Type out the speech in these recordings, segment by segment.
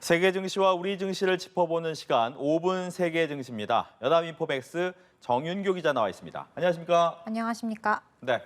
세계 증시와 우리 증시를 짚어보는 시간 5분 세계 증시입니다. 여담인포백스 정윤교 기자 나와 있습니다. 안녕하십니까? 안녕하십니까? 네.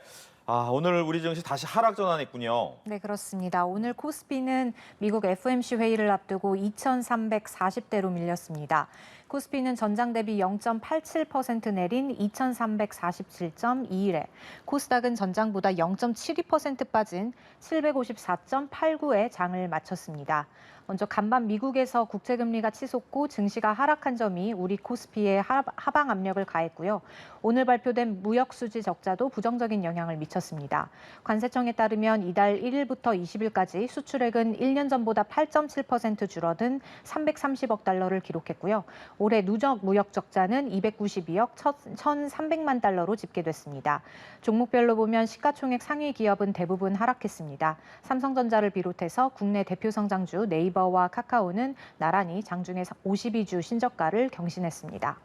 오늘 우리 증시 다시 하락 전환했군요. 네, 그렇습니다. 오늘 코스피는 미국 FOMC 회의를 앞두고 2,340대로 밀렸습니다. 코스피는 전장 대비 0.87% 내린 2,347.21에, 코스닥은 전장보다 0.72% 빠진 754.89에 장을 마쳤습니다. 먼저 간밤 미국에서 국채금리가 치솟고 증시가 하락한 점이 우리 코스피에 하방 압력을 가했고요. 오늘 발표된 무역수지 적자도 부정적인 영향을 미쳤습니다. 관세청에 따르면 이달 1일부터 20일까지 수출액은 1년 전보다 8.7% 줄어든 330억 달러를 기록했고요. 올해 누적 무역 적자는 292억 1,300만 달러로 집계됐습니다. 종목별로 보면 시가총액 상위 기업은 대부분 하락했습니다. 삼성전자를 비롯해서 국내 대표 성장주 네이버와 카카오는 나란히 장중에 52주 신저가를 경신했습니다.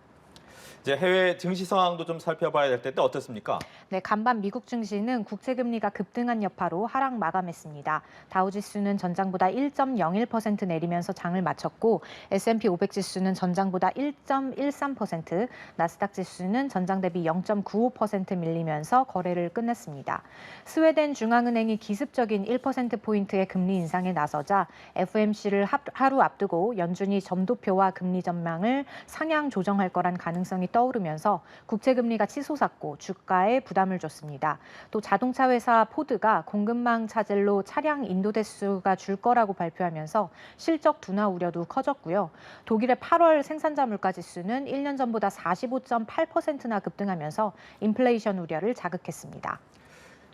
이제 해외 증시 상황도 좀 살펴봐야 될 텐데 어떻습니까? 네, 간밤 미국 증시는 국채금리가 급등한 여파로 하락 마감했습니다. 다우지수는 전장보다 1.01% 내리면서 장을 마쳤고 S&P 500 지수는 전장보다 1.13%, 나스닥 지수는 전장 대비 0.95% 밀리면서 거래를 끝냈습니다. 스웨덴 중앙은행이 기습적인 1%포인트의 금리 인상에 나서자 FOMC를 하루 앞두고 연준이 점도표와 금리 전망을 상향 조정할 거란 가능성이 떠오르면서 국채금리가 치솟았고 주가에 부담을 줬습니다. 또 자동차 회사 포드가 공급망 차질로 차량 인도 대수가 줄 거라고 발표하면서 실적 둔화 우려도 커졌고요. 독일의 8월 생산자 물가 지수는 1년 전보다 45.8%나 급등하면서 인플레이션 우려를 자극했습니다.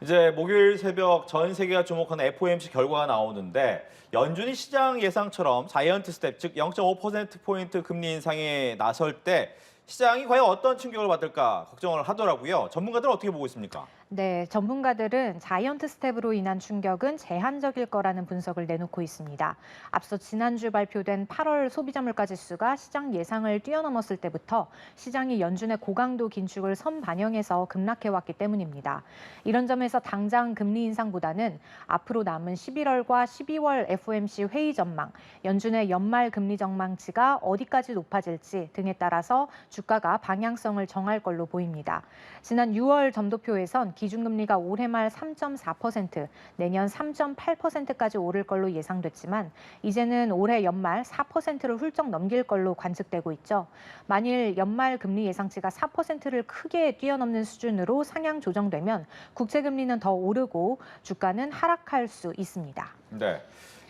이제 목요일 새벽 전 세계가 주목하는 FOMC 결과가 나오는데 연준이 시장 예상처럼 자이언트 스텝, 즉 0.5%포인트 금리 인상에 나설 때 시장이 과연 어떤 충격을 받을까 걱정을 하더라고요. 전문가들은 어떻게 보고 있습니까? 네, 전문가들은 자이언트 스텝으로 인한 충격은 제한적일 거라는 분석을 내놓고 있습니다. 앞서 지난주 발표된 8월 소비자 물가 지수가 시장 예상을 뛰어넘었을 때부터 시장이 연준의 고강도 긴축을 선반영해서 급락해왔기 때문입니다. 이런 점에서 당장 금리 인상보다는 앞으로 남은 11월과 12월 FOMC 회의 전망, 연준의 연말 금리 전망치가 어디까지 높아질지 등에 따라서 주가가 방향성을 정할 걸로 보입니다. 지난 6월 점도표에선 기준금리가 올해 말 3.4%, 내년 3.8%까지 오를 걸로 예상됐지만 이제는 올해 연말 4%를 훌쩍 넘길 걸로 관측되고 있죠. 만일 연말 금리 예상치가 4%를 크게 뛰어넘는 수준으로 상향 조정되면 국채금리는 더 오르고 주가는 하락할 수 있습니다. 네.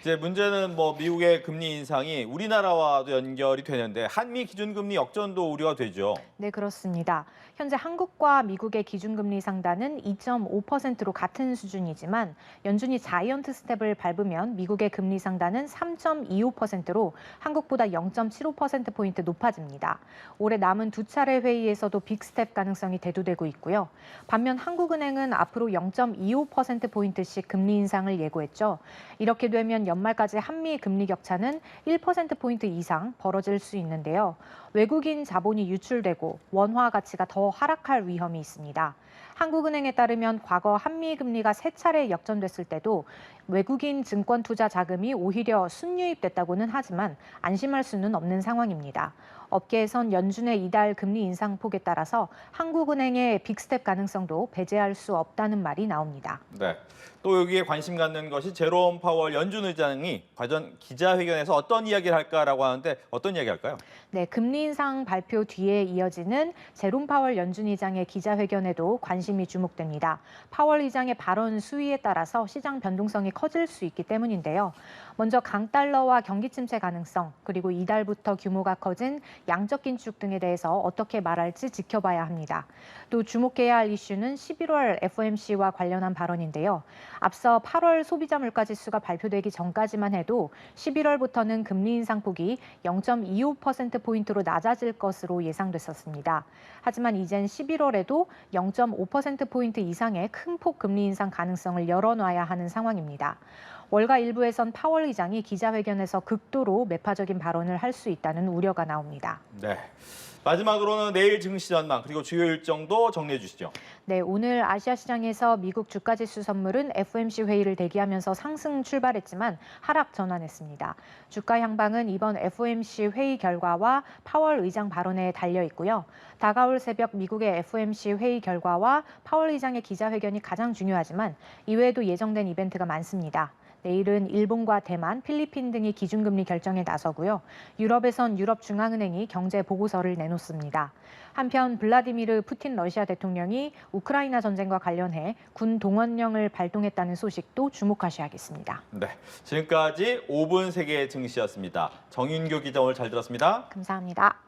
이제 문제는 미국의 금리 인상이 우리나라와도 연결이 되는데 한미 기준금리 역전도 우려가 되죠. 네, 그렇습니다. 현재 한국과 미국의 기준금리 상단은 2.5%로 같은 수준이지만 연준이 자이언트 스텝을 밟으면 미국의 금리 상단은 3.25%로 한국보다 0.75%포인트 높아집니다. 올해 남은 두 차례 회의에서도 빅스텝 가능성이 대두되고 있고요. 반면 한국은행은 앞으로 0.25%포인트씩 금리 인상을 예고했죠. 이렇게 되면 연말까지 한미 금리 격차는 1%포인트 이상 벌어질 수 있는데요. 외국인 자본이 유출되고 원화 가치가 더 하락할 위험이 있습니다. 한국은행에 따르면 과거 한미 금리가 세 차례 역전됐을 때도 외국인 증권 투자 자금이 오히려 순유입됐다고는 하지만 안심할 수는 없는 상황입니다. 업계에선 연준의 이달 금리 인상폭에 따라서 한국은행의 빅스텝 가능성도 배제할 수 없다는 말이 나옵니다. 네. 또 여기에 관심 갖는 것이 제롬 파월 연준 의장이 과연 기자회견에서 어떤 이야기를 할까라고 하는데 어떤 이야기 할까요? 네, 금리 인상 발표 뒤에 이어지는 제롬 파월 연준 의장의 기자회견에도 관심이 주목됩니다. 파월 의장의 발언 수위에 따라서 시장 변동성이 커질 수 있기 때문인데요. 먼저 강달러와 경기 침체 가능성, 그리고 이달부터 규모가 커진 양적 긴축 등에 대해서 어떻게 말할지 지켜봐야 합니다. 또 주목해야 할 이슈는 11월 FOMC와 관련한 발언인데요. 앞서 8월 소비자 물가 지수가 발표되기 전까지만 해도 11월부터는 금리 인상폭이 0.25%포인트로 낮아질 것으로 예상됐었습니다. 하지만 이젠 11월에도 0.5%포인트 이상의 큰 폭 금리 인상 가능성을 열어놔야 하는 상황입니다. 월가 일부에선 파월 의장이 기자회견에서 극도로 매파적인 발언을 할 수 있다는 우려가 나옵니다. 네. 마지막으로는 내일 증시 전망 그리고 주요 일정도 정리해 주시죠. 네, 오늘 아시아 시장에서 미국 주가지수 선물은 FOMC 회의를 대기하면서 상승 출발했지만 하락 전환했습니다. 주가 향방은 이번 FOMC 회의 결과와 파월 의장 발언에 달려 있고요. 다가올 새벽 미국의 FOMC 회의 결과와 파월 의장의 기자회견이 가장 중요하지만 이외에도 예정된 이벤트가 많습니다. 내일은 일본과 대만, 필리핀 등이 기준금리 결정에 나서고요. 유럽에선 유럽중앙은행이 경제 보고서를 내놓습니다. 한편 블라디미르 푸틴 러시아 대통령이 우크라이나 전쟁과 관련해 군 동원령을 발동했다는 소식도 주목하셔야겠습니다. 네, 지금까지 5분 세계 증시였습니다. 정윤교 기자 오늘 잘 들었습니다. 감사합니다.